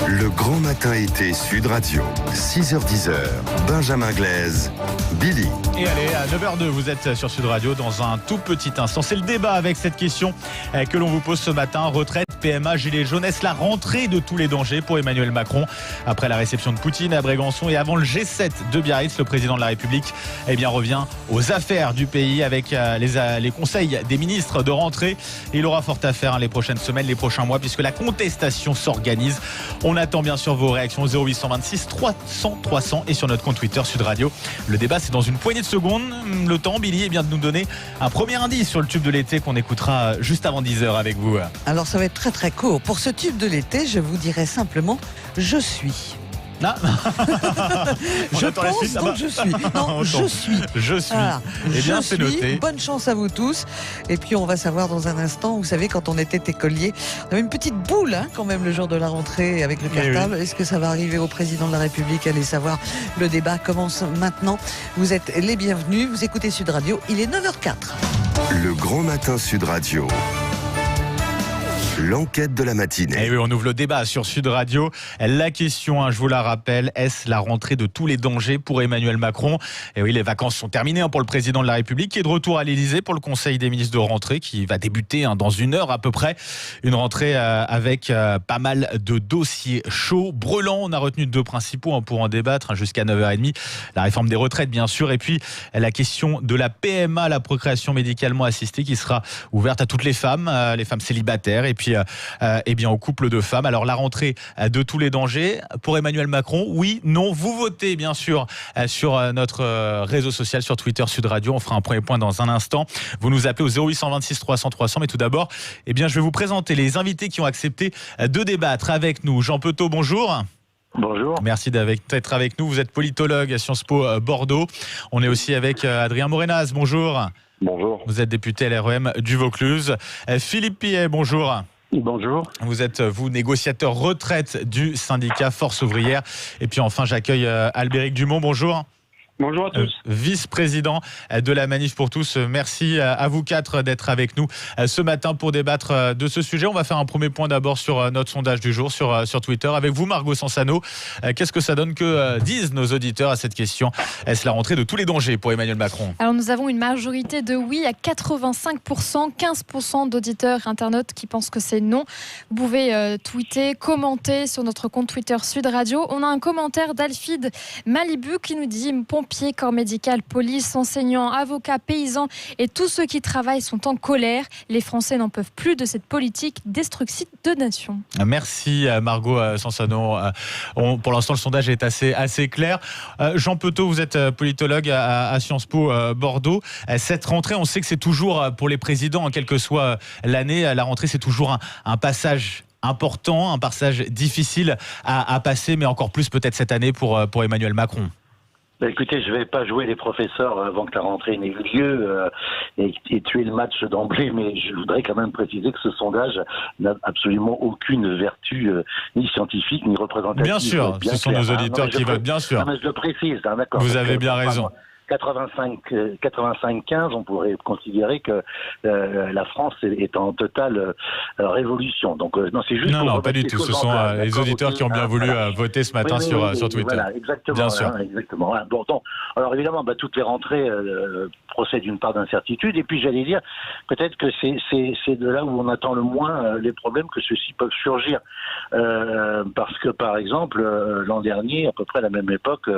Le grand matin été Sud Radio, 6h-10h, Benjamin Glaise, Billy. Et allez, à 9h02, vous êtes sur Sud Radio dans un tout petit instant. C'est le débat avec cette question que l'on vous pose ce matin. Retraite, PMA, gilets jaunes, est-ce la rentrée de tous les dangers pour Emmanuel Macron? Après la réception de Poutine à Brégançon et avant le G7 de Biarritz, le président de la République revient aux affaires du pays avec les conseils des ministres de rentrée. Et il aura fort à faire les prochaines semaines, les prochains mois, puisque la contestation s'organise. On attend bien sûr vos réactions au 0826 300 300 et sur notre compte Twitter Sud Radio. Le débat, c'est dans une poignée de secondes. Le temps, Billy, est bien de nous donner un premier indice sur le tube de l'été qu'on écoutera juste avant 10h avec vous. Alors ça va être très très court. Pour ce tube de l'été, je vous dirai simplement « Je suis ». Ah. Je pense donc je suis. Non, je suis. Je suis. Voilà. Eh bien, c'est noté. Bonne chance à vous tous. Et puis, on va savoir dans un instant, vous savez, quand on était écolier, on avait une petite boule, quand même, le jour de la rentrée avec le cartable. Oui. Est-ce que ça va arriver au président de la République? Allez savoir. Le débat commence maintenant. Vous êtes les bienvenus. Vous écoutez Sud Radio. Il est 9h04. Le grand matin Sud Radio. L'enquête de la matinée. Et oui, on ouvre le débat sur Sud Radio. La question, je vous la rappelle, est-ce la rentrée de tous les dangers pour Emmanuel Macron? Et oui, les vacances sont terminées pour le président de la République qui est de retour à l'Élysée pour le Conseil des ministres de rentrée qui va débuter dans une heure à peu près. Une rentrée avec pas mal de dossiers chauds, brûlants. On a retenu deux principaux pour en débattre jusqu'à 9h30. La réforme des retraites, bien sûr. Et puis, la question de la PMA, la procréation médicalement assistée, qui sera ouverte à toutes les femmes célibataires. Et puis, bien au couple de femmes. Alors la rentrée de tous les dangers pour Emmanuel Macron, oui, non, vous votez bien sûr sur notre réseau social, sur Twitter Sud Radio. On fera un premier point dans un instant. Vous nous appelez au 0826 300 300. Mais tout d'abord, je vais vous présenter les invités qui ont accepté de débattre avec nous. Jean Petot, bonjour. Bonjour. Merci d'être avec nous. Vous êtes politologue à Sciences Po Bordeaux. On est aussi avec Adrien Morenaz. Bonjour. Bonjour. Vous êtes député LREM du Vaucluse. Philippe Pillet, bonjour. Bonjour. Vous êtes, négociateur retraite du syndicat Force Ouvrière. Et puis enfin, j'accueille Albéric Dumont. Bonjour. Bonjour à tous. Vice-président de la Manif pour tous. Merci à vous quatre d'être avec nous ce matin pour débattre de ce sujet. On va faire un premier point d'abord sur notre sondage du jour sur Twitter. Avec vous, Margot Sansano, qu'est-ce que ça donne? Que disent nos auditeurs à cette question? Est-ce la rentrée de tous les dangers pour Emmanuel Macron? Alors nous avons une majorité de oui à 85%, 15% d'auditeurs internautes qui pensent que c'est non. Vous pouvez tweeter, commenter sur notre compte Twitter Sud Radio. On a un commentaire d'Alfid Malibu qui nous dit « Pompiers, corps médical, police, enseignants, avocats, paysans et tous ceux qui travaillent sont en colère. Les Français n'en peuvent plus de cette politique destructrice de nation. » Merci Margot Sansano. Pour l'instant, le sondage est assez clair. Jean Petot, vous êtes politologue à Sciences Po Bordeaux. Cette rentrée, on sait que c'est toujours pour les présidents, quelle que soit l'année, la rentrée, c'est toujours un passage important, un passage difficile à passer, mais encore plus peut-être cette année pour Emmanuel Macron. Écoutez, je ne vais pas jouer les professeurs avant que la rentrée n'ait eu lieu et tuer le match d'emblée, mais je voudrais quand même préciser que ce sondage n'a absolument aucune vertu ni scientifique ni représentative. Bien sûr, ce sont nos auditeurs qui votent, bien sûr. Non, mais je le précise, d'accord. Vous avez bien raison. 85-15, on pourrait considérer que la France est en totale révolution. Donc non, c'est juste. Non, pas du tout. Ce sont les auditeurs qui ont bien voulu voter ce matin sur Twitter. Voilà, exactement. Bien sûr. Exactement. Bon, alors évidemment, toutes les rentrées procèdent d'une part d'incertitude. Et puis j'allais dire, peut-être que c'est de là où on attend le moins les problèmes que ceux-ci peuvent surgir. Parce que par exemple, l'an dernier, à peu près à la même époque,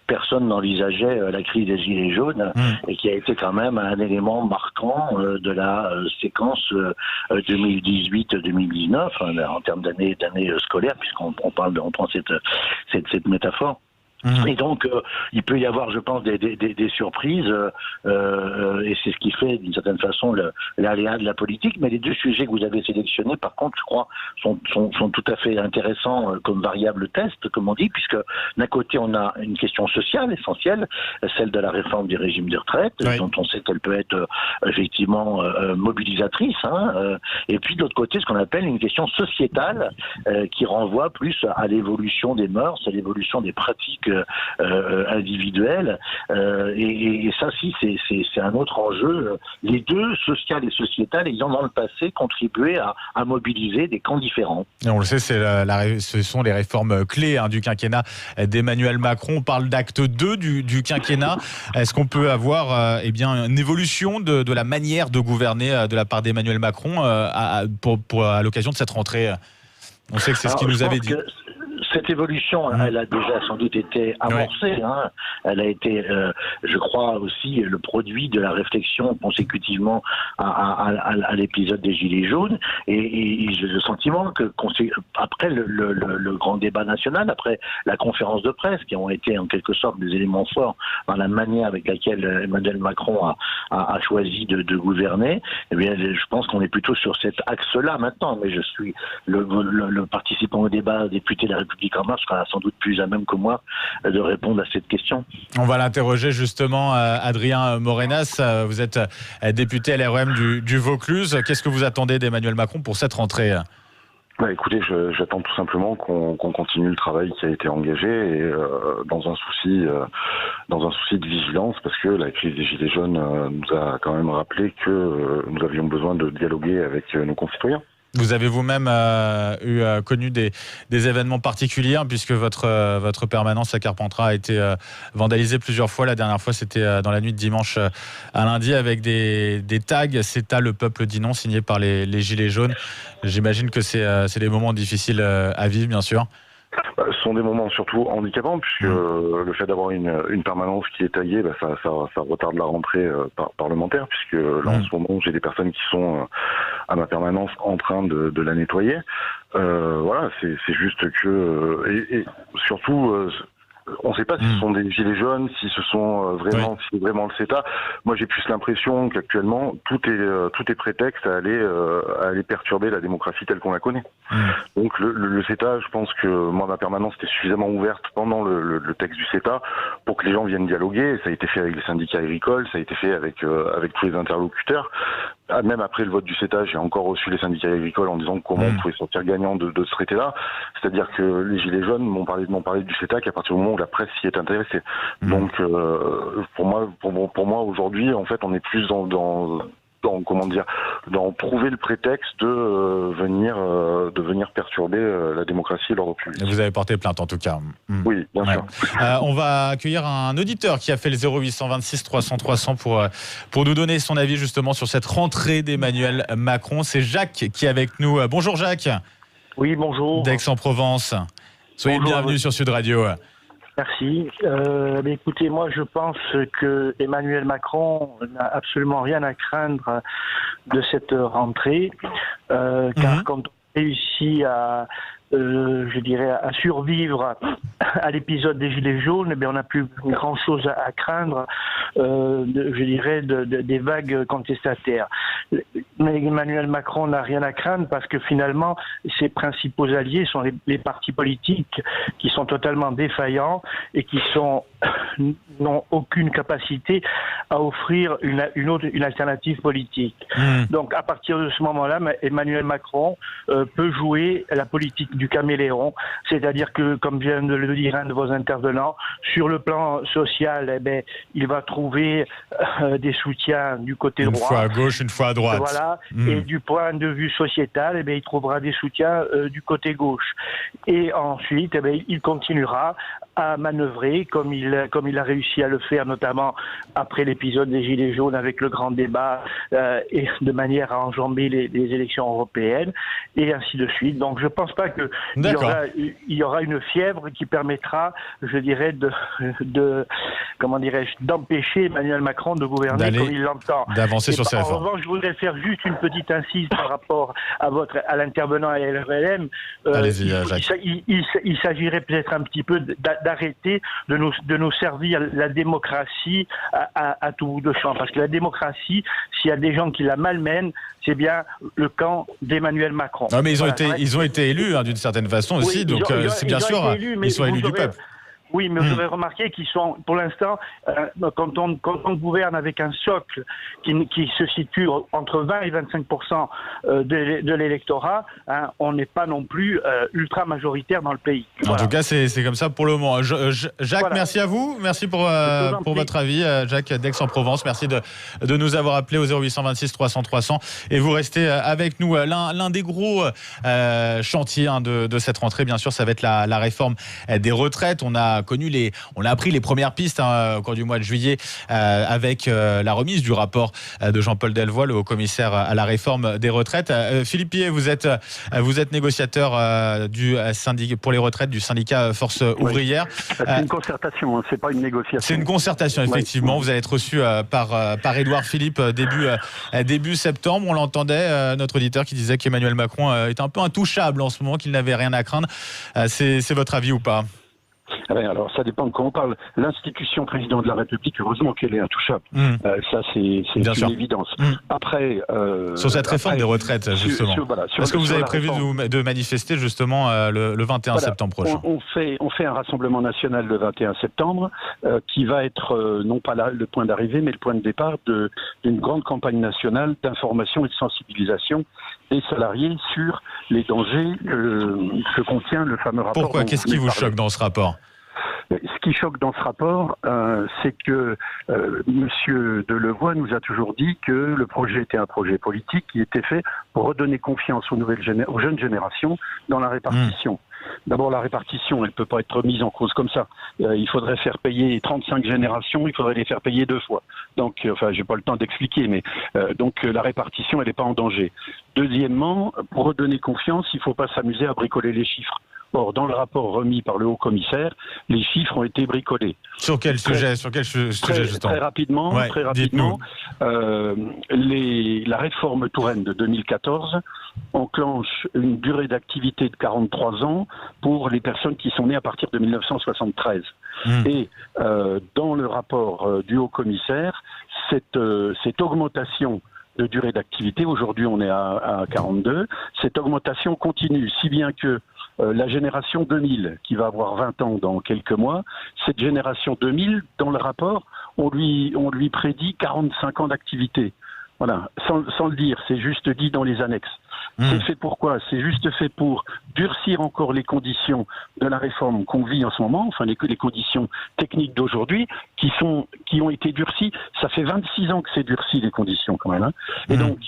personne n'envisageait la crise des Gilets jaunes, et qui a été quand même un élément marquant de la séquence 2018-2019 en termes d'année scolaire, puisqu'on prend cette métaphore. Et donc, il peut y avoir, je pense, des surprises, et c'est ce qui fait, d'une certaine façon, l'aléa de la politique. Mais les deux sujets que vous avez sélectionnés, par contre, je crois, sont tout à fait intéressants comme variable test, comme on dit, puisque d'un côté, on a une question sociale essentielle, celle de la réforme du régime des retraites, oui, dont on sait qu'elle peut être effectivement mobilisatrice, et puis de l'autre côté, ce qu'on appelle une question sociétale, qui renvoie plus à l'évolution des mœurs, à l'évolution des pratiques individuelle. Et ça, si, c'est un autre enjeu. Les deux, social et sociétal, ils ont dans le passé contribué à mobiliser des camps différents. Et on le sait, ce sont les réformes clés du quinquennat d'Emmanuel Macron. On parle d'acte 2 du quinquennat. Est-ce qu'on peut avoir une évolution de la manière de gouverner de la part d'Emmanuel Macron à l'occasion de cette rentrée? On sait que c'est ce qu'il nous avait dit. Cette évolution, elle a déjà sans doute été amorcée. Hein. Elle a été, je crois, aussi le produit de la réflexion consécutivement à l'épisode des Gilets jaunes. Et j'ai le sentiment que après le grand débat national, après la conférence de presse, qui ont été en quelque sorte des éléments forts dans la manière avec laquelle Emmanuel Macron a choisi de gouverner, eh bien, je pense qu'on est plutôt sur cet axe-là maintenant. Mais je suis le participant au débat, député de la République En Marche, sera sans doute plus à même que moi de répondre à cette question. On va l'interroger justement, Adrien Morenas. Vous êtes député LREM du Vaucluse. Qu'est-ce que vous attendez d'Emmanuel Macron pour cette rentrée? Écoutez, j'attends tout simplement qu'on continue le travail qui a été engagé et dans un souci de vigilance, parce que la crise des Gilets jaunes nous a quand même rappelé que nous avions besoin de dialoguer avec nos concitoyens. Vous avez vous-même connu des événements particuliers, puisque votre permanence à Carpentras a été vandalisée plusieurs fois. La dernière fois, c'était dans la nuit de dimanche à lundi, avec des tags « CETA, le peuple dit non » signés par les Gilets jaunes. J'imagine que c'est des moments difficiles à vivre, bien sûr. Ce sont des moments surtout handicapants, puisque le fait d'avoir une permanence qui est taillée, ça retarde la rentrée parlementaire, puisque là en ce moment j'ai des personnes qui sont à ma permanence en train de la nettoyer. Voilà, c'est juste que et surtout on ne sait pas si ce sont des gilets jaunes, si ce sont vraiment, si c'est vraiment le CETA. Moi, j'ai plus l'impression qu'actuellement tout est prétexte à aller perturber la démocratie telle qu'on la connaît. Donc le CETA, je pense que moi, ma permanence était suffisamment ouverte pendant le texte du CETA pour que les gens viennent dialoguer. Ça a été fait avec les syndicats agricoles, ça a été fait avec tous les interlocuteurs. Même après le vote du CETA, j'ai encore reçu les syndicats agricoles en disant comment on pouvait sortir gagnant de ce traité-là. C'est-à-dire que les Gilets jaunes m'ont parlé du CETA qu'à partir du moment où la presse s'y est intéressée. Donc, pour moi aujourd'hui, en fait, on est plus dans trouver le prétexte de venir perturber la démocratie et l'ordre public. Vous avez porté plainte en tout cas. Oui, bien sûr. On va accueillir un auditeur qui a fait le 0826 300 300 pour nous donner son avis justement sur cette rentrée d'Emmanuel Macron. C'est Jacques qui est avec nous. Bonjour Jacques. Oui, bonjour. D'Aix-en-Provence. Soyez le bienvenu sur Sud Radio. Merci. Écoutez, moi je pense que Emmanuel Macron n'a absolument rien à craindre de cette rentrée, car quand on réussit à survivre à l'épisode des Gilets jaunes, on n'a plus grand chose à craindre, des vagues contestataires. Mais Emmanuel Macron n'a rien à craindre parce que finalement, ses principaux alliés sont les partis politiques qui sont totalement défaillants et qui n'ont aucune capacité à offrir une alternative politique. Donc à partir de ce moment-là, Emmanuel Macron peut jouer la politique du caméléon, c'est-à-dire que, comme vient de le dire un de vos intervenants, sur le plan social, il va trouver des soutiens du côté droit. Une fois à gauche, une fois à droite. Voilà. Et du point de vue sociétal, il trouvera des soutiens du côté gauche. Et ensuite, il continuera à manœuvrer comme il a réussi à le faire, notamment après l'épisode des Gilets jaunes avec le grand débat et de manière à enjamber les élections européennes et ainsi de suite. Donc je ne pense pas qu'il y aura une fièvre qui permettra, d'empêcher Emmanuel Macron de gouverner comme il l'entend. D'avancer sur ses réformes. En revanche, je voudrais faire juste une petite incise par rapport à l'intervenant à LREM. Allez-y, Jacques. Il s'agirait peut-être un petit peu d'arrêter de nous servir la démocratie à tout bout de champ. Parce que la démocratie, s'il y a des gens qui la malmènent, c'est bien le camp d'Emmanuel Macron. Non, mais ils ont été élus d'une certaine façon aussi, donc c'est bien sûr, ils sont élus du peuple. Oui, mais vous avez remarqué qu'ils sont, pour l'instant, quand on gouverne avec un socle qui se situe entre 20 et 25% de l'électorat, hein, on n'est pas non plus ultra majoritaire dans le pays. En tout cas, c'est comme ça pour le moment. Jacques, merci à vous. Merci pour votre avis. Jacques d'Aix-en-Provence, merci de nous avoir appelé au 0826 300 300. Et vous restez avec nous. L'un des gros chantiers de cette rentrée, bien sûr, ça va être la réforme des retraites. On a appris les premières pistes au cours du mois de juillet avec la remise du rapport de Jean-Paul Delvoye, le haut-commissaire à la réforme des retraites. Philippe Pillet, vous êtes négociateur du syndicat pour les retraites du syndicat Force Ouvrière. C'est une concertation, c'est pas une négociation. C'est une concertation, effectivement. Vous allez être reçu par Édouard Philippe début septembre. On l'entendait, notre auditeur qui disait qu'Emmanuel Macron est un peu intouchable en ce moment, qu'il n'avait rien à craindre. C'est votre avis ou pas ? Alors, ça dépend de quoi on parle. L'institution président de la République, heureusement qu'elle est intouchable. Ça, c'est une évidence. Après, sur cette réforme des retraites, justement. Est-ce que vous avez prévu de manifester justement le 21 septembre prochain ? On fait un rassemblement national le 21 septembre qui va être non pas le point d'arrivée, mais le point de départ d'une grande campagne nationale d'information et de sensibilisation des salariés sur les dangers que contient le fameux rapport. Pourquoi ? Qu'est-ce qui vous choque dans ce rapport ? Ce qui choque dans ce rapport, c'est que Monsieur Delevoye nous a toujours dit que le projet était un projet politique qui était fait pour redonner confiance aux jeunes générations dans la répartition. D'abord, la répartition, elle ne peut pas être mise en cause comme ça. Il faudrait faire payer 35 générations, il faudrait les faire payer 2 fois. Donc, j'ai pas le temps d'expliquer, mais donc la répartition, elle n'est pas en danger. Deuxièmement, pour redonner confiance, il ne faut pas s'amuser à bricoler les chiffres. Or, dans le rapport remis par le haut-commissaire, les chiffres ont été bricolés. Sur quel sujet justement ? Très rapidement, la réforme Touraine de 2014 enclenche une durée d'activité de 43 ans pour les personnes qui sont nées à partir de 1973. Et dans le rapport du haut-commissaire, cette augmentation de durée d'activité, aujourd'hui on est à 42, cette augmentation continue, si bien que la génération 2000, qui va avoir 20 ans dans quelques mois, cette génération 2000, dans le rapport, on lui prédit 45 ans d'activité. Voilà, sans le dire, c'est juste dit dans les annexes. C'est fait pourquoi ? C'est juste fait pour durcir encore les conditions de la réforme qu'on vit en ce moment, enfin les conditions techniques d'aujourd'hui, qui ont été durcies. Ça fait 26 ans que c'est durci les conditions quand même. Et donc,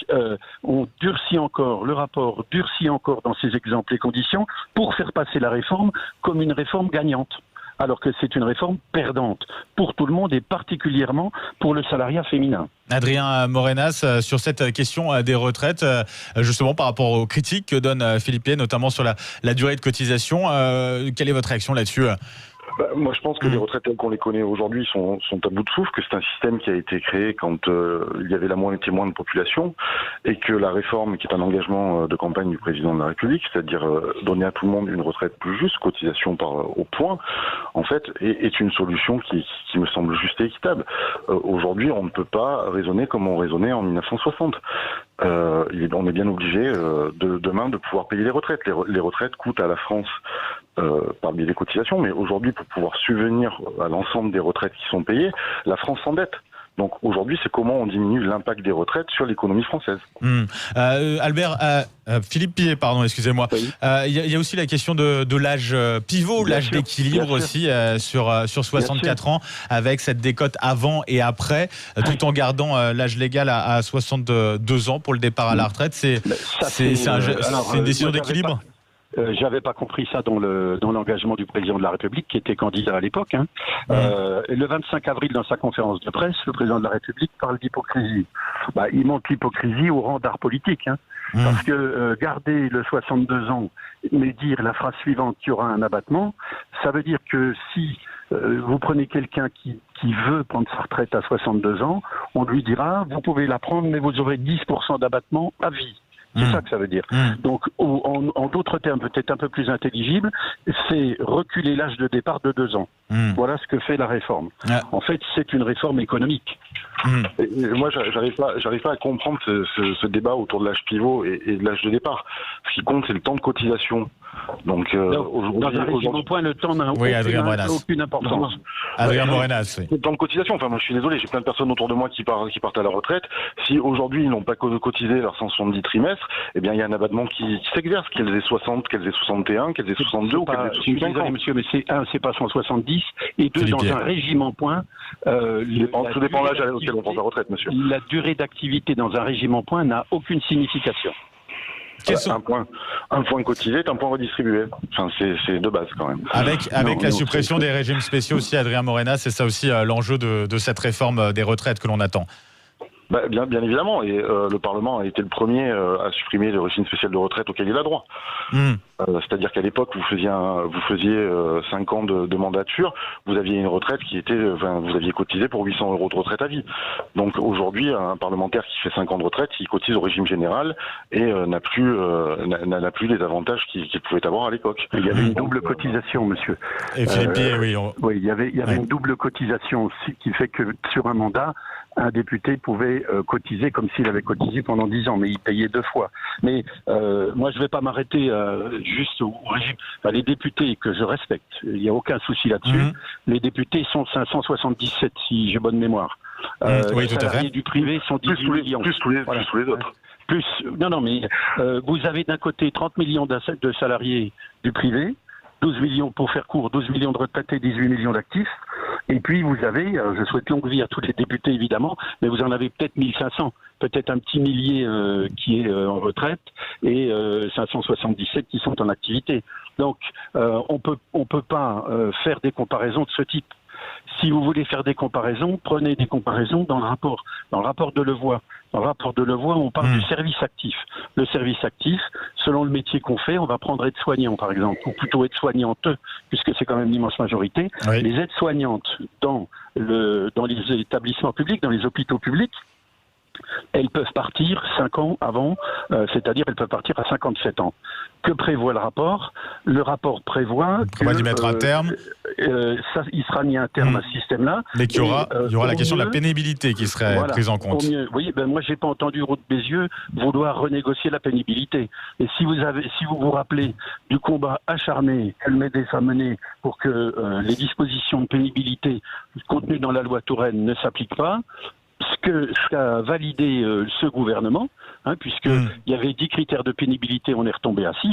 on durcit encore, le rapport durcit encore dans ces exemples les conditions pour faire passer la réforme comme une réforme gagnante. Alors que c'est une réforme perdante pour tout le monde et particulièrement pour le salariat féminin. Adrien Morenas, sur cette question des retraites, justement par rapport aux critiques que donne Philippe Pillet, notamment sur la durée de cotisation, quelle est votre réaction là-dessus ? Moi, je pense que les retraites telles qu'on les connaît aujourd'hui sont à bout de souffle, que c'est un système qui a été créé quand il y avait la moitié moins de population, et que la réforme, qui est un engagement de campagne du président de la République, c'est-à-dire donner à tout le monde une retraite plus juste, cotisation au point, en fait, est une solution qui me semble juste et équitable. Aujourd'hui, on ne peut pas raisonner comme on raisonnait en 1960. On est bien obligé demain de pouvoir payer les retraites. Les retraites coûtent à la France par le biais des cotisations, mais aujourd'hui, pour pouvoir subvenir à l'ensemble des retraites qui sont payées, la France s'endette. Donc aujourd'hui, c'est comment on diminue l'impact des retraites sur l'économie française. Philippe Pillet, pardon, excusez-moi. Il y a aussi la question de l'âge pivot, l'âge d'équilibre aussi sur 64 ans, avec cette décote avant et après, tout en gardant l'âge légal à 62 ans pour le départ à la retraite. C'est une décision d'équilibre. J'avais pas compris ça dans l'engagement du président de la République, qui était candidat à l'époque. Le 25 avril, dans sa conférence de presse, le président de la République parle d'hypocrisie. Il montre l'hypocrisie au rang d'art politique. Parce que garder le 62 ans, mais dire la phrase suivante qu'il y aura un abattement, ça veut dire que si vous prenez quelqu'un qui veut prendre sa retraite à 62 ans, on lui dira, vous pouvez la prendre, mais vous aurez 10% d'abattement à vie. C'est ça que ça veut dire. Donc, en d'autres termes, peut-être un peu plus intelligible, c'est reculer l'âge de départ de 2 ans. Voilà ce que fait la réforme. En fait, c'est une réforme économique. Et moi, j'arrive pas à comprendre ce débat autour de l'âge pivot et de l'âge de départ. Ce qui compte, c'est le temps de cotisation Donc, dans un régime au point, le temps n'a aucune importance. Adrien Morenas, oui. Le temps de cotisation, enfin moi je suis désolé, j'ai plein de personnes autour de moi qui partent à la retraite. Si aujourd'hui ils n'ont pas cotisé leurs 170 trimestres, eh bien il y a un abattement qui s'exerce, qu'elles aient 60, qu'elles aient 61, qu'elles aient 62 ou qu'elles aient 65 ans. Monsieur, mais c'est pas 170, et deux, dans un régime en point, tout dépend de l'âge auquel on prend sa retraite, monsieur. La durée d'activité dans un régime en point n'a aucune signification. Un point cotisé est un point redistribué. Enfin, c'est de base quand même. Avec la suppression des régimes spéciaux aussi, Adrien Morenas, c'est ça aussi l'enjeu de cette réforme des retraites que l'on attend. Bien évidemment, et le Parlement a été le premier à supprimer le régime spécial de retraite auquel il a droit. C'est-à-dire qu'à l'époque, vous faisiez 5 ans de mandature, vous aviez une retraite vous aviez cotisé pour 800 € de retraite à vie. Donc aujourd'hui, un parlementaire qui fait 5 ans de retraite, il cotise au régime général et n'a plus les avantages qu'il pouvait avoir à l'époque. Il y avait une double cotisation, monsieur. Et Philippe, oui, il y avait une double cotisation aussi qui fait que sur un mandat, un député pouvait cotiser comme s'il avait cotisé pendant 10 ans, mais il payait 2 fois. Mais moi, je ne vais pas m'arrêter juste au régime. Enfin, les députés que je respecte, il n'y a aucun souci là-dessus. Les députés sont 577, si j'ai bonne mémoire. Oui, les salariés du privé sont 18 millions. Plus tous les autres. Mais vous avez d'un côté 30 millions de salariés du privé, 12 millions, pour faire court, 12 millions de retraités, 18 millions d'actifs. Et puis vous avez, je souhaite longue vie à tous les députés évidemment, mais vous en avez peut-être 1500, peut-être un petit millier qui est en retraite et 577 qui sont en activité. Donc on peut pas faire des comparaisons de ce type. Si vous voulez faire des comparaisons, prenez des comparaisons dans le rapport de Levoy. Dans le rapport de Levoy, on parle du service actif. Le service actif, selon le métier qu'on fait, on va prendre aide-soignant par exemple, ou plutôt aide-soignante, puisque c'est quand même l'immense majorité. Oui. Les aides-soignantes dans les établissements publics, dans les hôpitaux publics, elles peuvent partir 5 ans avant, c'est-à-dire elles peuvent partir à 57 ans. Que prévoit le rapport ? Le rapport prévoit qu'on va y mettre un terme. Il sera mis un terme à ce système-là. Mais qu'il y aura la question de la pénibilité qui serait prise en compte. Oui, moi j'ai pas entendu Ruth Bézieux vouloir renégocier la pénibilité. Et si vous vous rappelez du combat acharné qu'elle m'aidait à mener pour que les dispositions de pénibilité contenues dans la loi Touraine ne s'appliquent pas, ce qu'a validé ce gouvernement, puisqu'il y avait 10 critères de pénibilité, on est retombé à 6,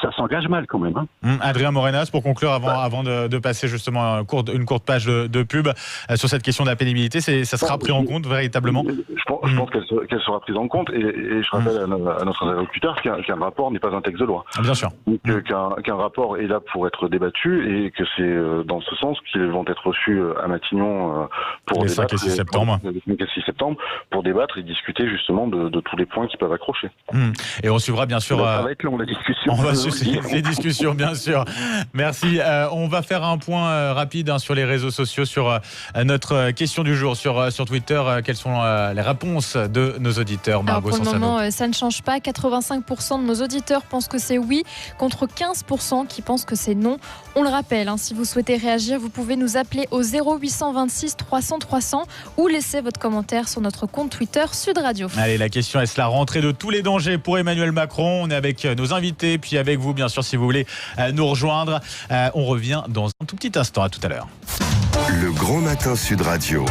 ça s'engage mal quand même. Adrien Morenas, pour conclure, avant de passer justement une courte page de pub sur cette question de la pénibilité, ça sera pris en compte véritablement ? Je pense qu'elle sera prise en compte, et je rappelle à notre interlocuteur qu'un rapport n'est pas un texte de loi. Bien sûr. Donc, qu'un rapport est là pour être débattu, et que c'est dans ce sens qu'ils vont être reçus à Matignon pour les débattre. 5 et 6 septembre. Le 5 et 6 septembre, pour débattre et discuter justement de tous les points qui peuvent accrocher. Et on suivra bien sûr... Ça va être long la discussion. On va suivre les discussions, bien sûr. Merci. On va faire un point rapide sur les réseaux sociaux, sur notre question du jour sur Twitter. Quelles sont les réponses de nos auditeurs, Margot Sansano ? Pour le moment, ça ne change pas. 85% de nos auditeurs pensent que c'est oui, contre 15% qui pensent que c'est non. On le rappelle, si vous souhaitez réagir, vous pouvez nous appeler au 0826 300 300 ou laisser votre commentaire sur notre compte Twitter Sud Radio. Allez, la question, est-ce la rentrée de tous les dangers pour Emmanuel Macron ? On est avec nos invités, puis avec vous, bien sûr, si vous voulez nous rejoindre. On revient dans un tout petit instant. À tout à l'heure. Le Grand Matin Sud Radio.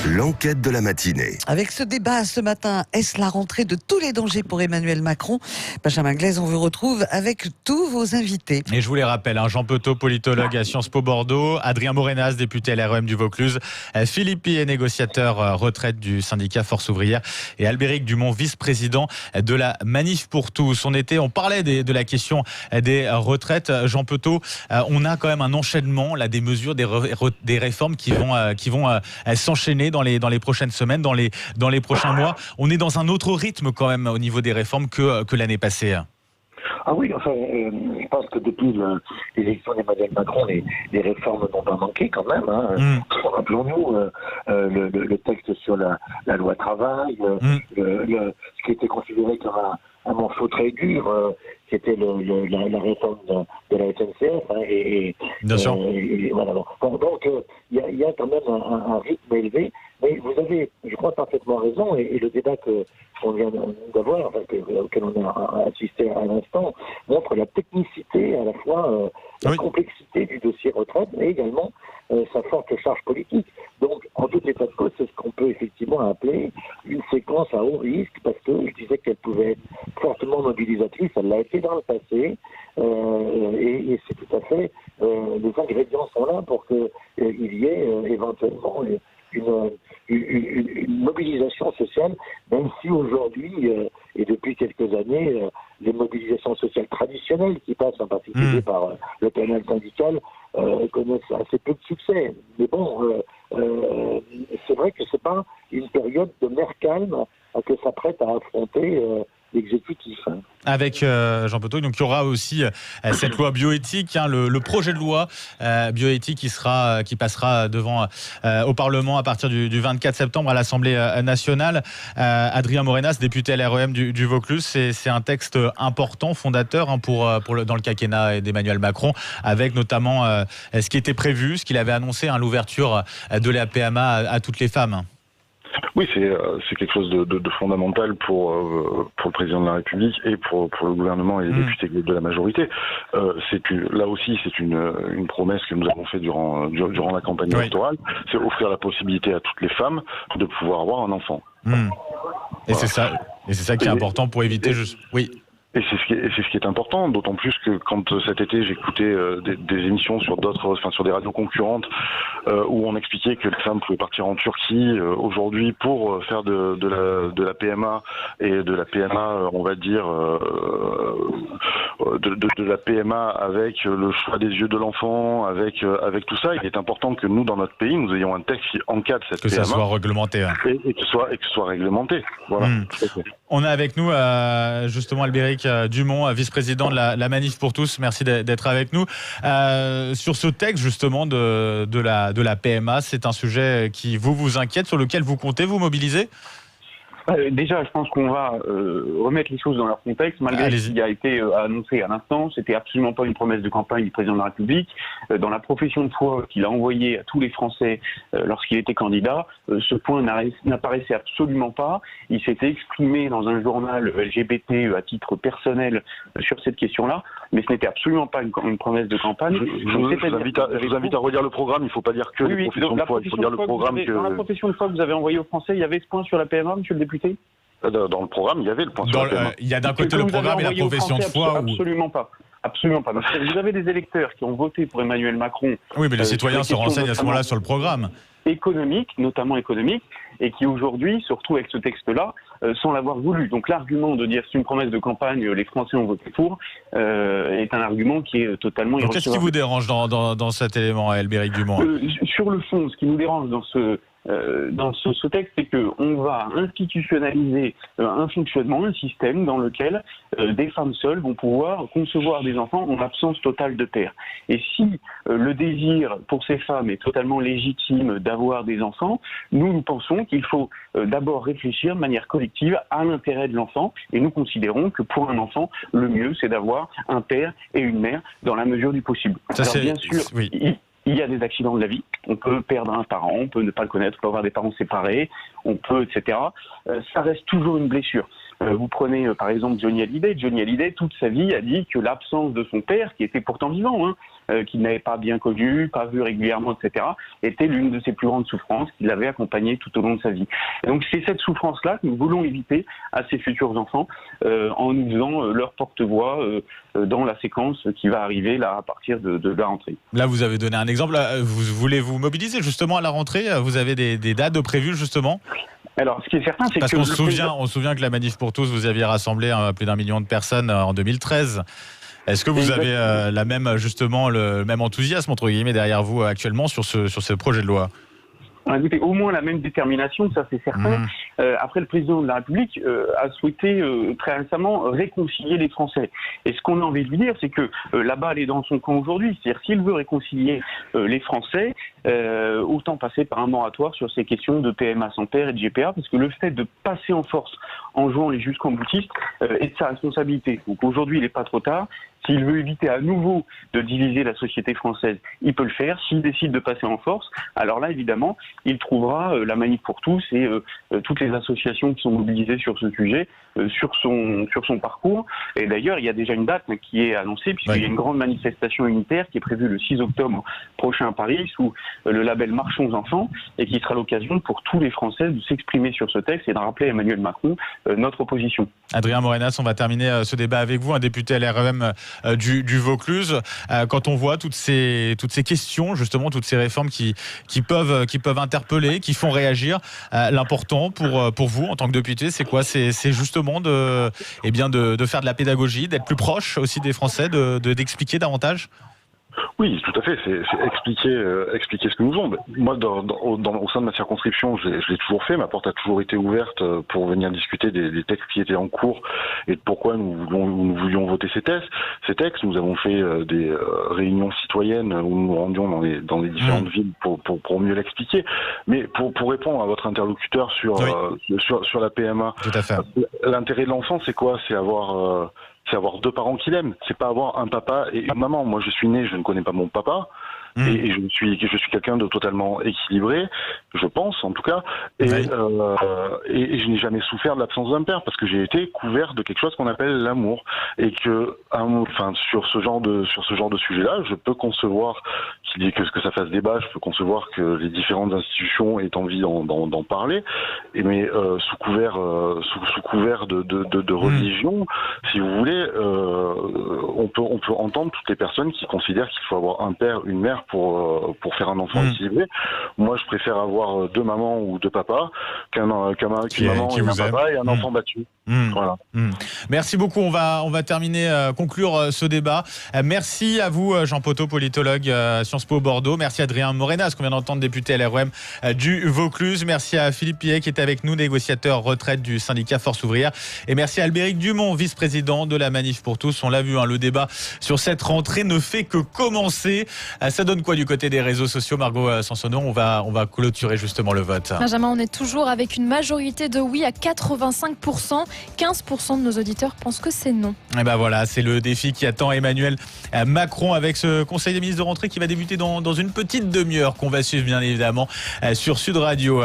L'enquête de la matinée. Avec ce débat ce matin, est-ce la rentrée de tous les dangers pour Emmanuel Macron ? Benjamin Glaise, on vous retrouve avec tous vos invités. Et je vous les rappelle, Jean Petot, politologue à Sciences Po Bordeaux, Adrien Morenas, député LREM du Vaucluse, Philippe Pied, négociateur retraite du syndicat Force Ouvrière, et Albéric Dumont, vice-président de la Manif pour tous. On parlait de la question des retraites. Jean Petot, on a quand même un enchaînement là, des mesures, des réformes qui vont s'enchaîner dans les prochaines semaines, dans les prochains mois. On est dans un autre rythme quand même au niveau des réformes que l'année passée. Ah oui, enfin, je pense que depuis l'élection d'Emmanuel Macron, les réformes n'ont pas manqué quand même. Rappelons-nous le texte sur la loi travail, ce qui était considéré comme un morceau très dur, c'était la réforme de la SNCF. Bien sûr. Voilà. Donc, il y a quand même un rythme élevé. Mais vous avez, je crois, parfaitement raison, et le débat qu'on vient d'avoir, auquel on a assisté à l'instant, montre la technicité, à la fois la complexité du dossier retraite, mais également sa forte charge politique. Donc, en tout état de cause, c'est ce qu'on peut effectivement appeler une séquence à haut risque, parce que je disais qu'elle pouvait être fortement mobilisatrice, elle l'a été dans le passé, et c'est tout à fait, les ingrédients sont là pour qu'il y ait éventuellement une mobilisation sociale, même si aujourd'hui, et depuis quelques années, les mobilisations sociales traditionnelles qui passent en particulier par le panel syndical connaissent assez peu de succès. Mais bon, c'est vrai que c'est pas une période de mer calme que s'apprête à affronter l'exécutif. Avec Jean Petot, donc il y aura aussi cette loi bioéthique, le projet de loi bioéthique qui passera devant au Parlement à partir du 24 septembre à l'Assemblée nationale. Adrien Morenas, député LREM du Vaucluse, c'est un texte important, fondateur dans le quinquennat d'Emmanuel Macron, avec notamment ce qui était prévu, ce qu'il avait annoncé, l'ouverture de la PMA à toutes les femmes. Oui, c'est quelque chose de fondamental pour le président de la République et pour le gouvernement et les députés de la majorité. Là aussi, c'est une promesse que nous avons faite durant la campagne électorale. C'est offrir la possibilité à toutes les femmes de pouvoir avoir un enfant. Et c'est ça qui est important pour éviter Oui. Et c'est ce qui est important, d'autant plus que quand cet été j'écoutais des émissions sur des radios concurrentes où on expliquait que les femmes pouvaient partir en Turquie aujourd'hui pour faire de la PMA et de la PMA, on va dire de la PMA avec le choix des yeux de l'enfant, avec tout ça. Il est important que nous, dans notre pays, nous ayons un texte qui encadre cette PMA. Que ça soit réglementé. Et que ce soit réglementé. Voilà. On a avec nous justement Albéric Dumont, vice-président de la Manif pour tous. Merci d'être avec nous. Sur ce texte justement de la PMA, c'est un sujet qui vous inquiète, sur lequel vous comptez vous mobiliser ? Déjà, je pense qu'on va remettre les choses dans leur contexte. Malgré ce qui a été annoncé à l'instant, c'était absolument pas une promesse de campagne du président de la République. Dans la profession de foi qu'il a envoyée à tous les Français lorsqu'il était candidat, ce point n'apparaissait absolument pas. Il s'était exprimé dans un journal LGBT à titre personnel sur cette question-là, mais ce n'était absolument pas une promesse de campagne. Je vous invite à relire le programme. Il ne faut pas dire que les professions de foi. Il faut lire le programme. Dans la profession de foi que vous avez envoyée aux Français, il y avait ce point sur la PMA, monsieur le député ? Dans le programme, il y avait le point sur la PMA. Il y a d'un côté le programme et la profession de foi. Absolument pas. Absolument pas. Donc, vous avez des électeurs qui ont voté pour Emmanuel Macron. Oui, mais les citoyens se renseignent à ce moment-là sur le programme. Notamment économique, et qui aujourd'hui, surtout avec ce texte-là, sans l'avoir voulu. Donc l'argument de dire c'est une promesse de campagne, les Français ont voté pour, est un argument qui est totalement irrecevable. Qu'est-ce qui vous dérange dans cet élément, Albéric Dumont ? Sur le fond, ce qui nous dérange dans ce texte, c'est qu'on va institutionnaliser un fonctionnement, un système dans lequel des femmes seules vont pouvoir concevoir des enfants en absence totale de père. Et si le désir pour ces femmes est totalement légitime d'avoir des enfants, nous pensons qu'il faut d'abord réfléchir de manière collective à l'intérêt de l'enfant, et nous considérons que pour un enfant, le mieux c'est d'avoir un père et une mère dans la mesure du possible. Alors bien sûr, il y a des accidents de la vie. On peut perdre un parent, on peut ne pas le connaître, on peut avoir des parents séparés, on peut, etc. Ça reste toujours une blessure. Vous prenez par exemple Johnny Hallyday. Johnny Hallyday, toute sa vie, a dit que l'absence de son père, qui était pourtant vivant, qu'il n'avait pas bien connu, pas vu régulièrement, etc., était l'une de ses plus grandes souffrances, qu'il avait accompagné tout au long de sa vie. Et donc c'est cette souffrance-là que nous voulons éviter à ses futurs enfants en nous faisant leur porte-voix dans la séquence qui va arriver là à partir de la rentrée. Là, vous avez donné un exemple. Vous voulez vous mobiliser justement à la rentrée ? Vous avez des dates prévues justement ? Alors, ce qui est certain, c'est parce qu'on se souvient que la Manif pour tous, vous aviez rassemblé plus d'1 million de personnes en 2013. Est-ce que vous avez le même enthousiasme entre guillemets derrière vous actuellement sur ce projet de loi ? écoutez, au moins la même détermination, ça c'est certain. Après, le président de la République a souhaité très récemment réconcilier les Français. Et ce qu'on a envie de lui dire, c'est que la balle est dans son camp aujourd'hui. C'est-à-dire, s'il veut réconcilier les Français, autant passer par un moratoire sur ces questions de PMA sans père et de GPA, parce que le fait de passer en force en jouant les jusqu'en boutistes est de sa responsabilité. Donc aujourd'hui, il n'est pas trop tard. S'il veut éviter à nouveau de diviser la société française, il peut le faire. S'il décide de passer en force, alors là, évidemment, il trouvera la Manif pour tous et toutes les associations qui sont mobilisées sur ce sujet, sur son parcours. Et d'ailleurs, il y a déjà une date qui est annoncée, puisqu'il y a une grande manifestation unitaire qui est prévue le 6 octobre prochain à Paris, sous le label Marchons Enfants, et qui sera l'occasion pour tous les Français de s'exprimer sur ce texte et de rappeler à Emmanuel Macron notre opposition. Adrien Morenas, on va terminer ce débat avec vous, un député LREM du Vaucluse. Quand on voit toutes ces questions, justement, toutes ces réformes qui peuvent interpeller, qui font réagir, l'important pour vous en tant que député, c'est quoi ? C'est justement de faire de la pédagogie, d'être plus proche aussi des Français, d'expliquer davantage ? Oui, tout à fait. C'est expliquer ce que nous faisons. Moi, au sein de ma circonscription, je l'ai toujours fait. Ma porte a toujours été ouverte pour venir discuter des textes qui étaient en cours et de pourquoi nous voulions voter ces textes. Nous avons fait des réunions citoyennes où nous nous rendions dans les différentes villes pour mieux l'expliquer. Mais pour répondre à votre interlocuteur sur la PMA, tout à fait. L'intérêt de l'enfant, c'est quoi ? C'est avoir deux parents qui l'aiment. C'est pas avoir un papa et une maman. Moi, je suis né, je ne connais pas mon papa. Et je suis quelqu'un de totalement équilibré, je pense en tout cas, et je n'ai jamais souffert de l'absence d'un père parce que j'ai été couvert de quelque chose qu'on appelle l'amour et que, sur ce genre de sujet-là, je peux concevoir que ça fasse débat, je peux concevoir que les différentes institutions aient envie d'en parler, mais sous couvert de religion, si vous voulez, on peut entendre toutes les personnes qui considèrent qu'il faut avoir un père, une mère pour faire un enfant équilibré. Moi, je préfère avoir deux mamans ou deux papas qu'une maman et un papa et un enfant battu. Voilà. Merci beaucoup. On va terminer, conclure ce débat. Merci à vous, Jean Poteau, politologue Sciences Po Bordeaux. Merci à Adrien Morenas, qu'on vient d'entendre, député LREM du Vaucluse. Merci à Philippe Pillet, qui est avec nous, négociateur retraite du syndicat Force Ouvrière. Et merci à Albéric Dumont, vice-président de la Manif pour tous. On l'a vu, le débat sur cette rentrée ne fait que commencer. Ça donne quoi du côté des réseaux sociaux, Margot Sansonneau ? On va clôturer justement le vote. Benjamin, on est toujours avec une majorité de oui à 85%. 15% de nos auditeurs pensent que c'est non. Et ben voilà, c'est le défi qui attend Emmanuel Macron avec ce Conseil des ministres de rentrée qui va débuter dans une petite demi-heure qu'on va suivre bien évidemment sur Sud Radio.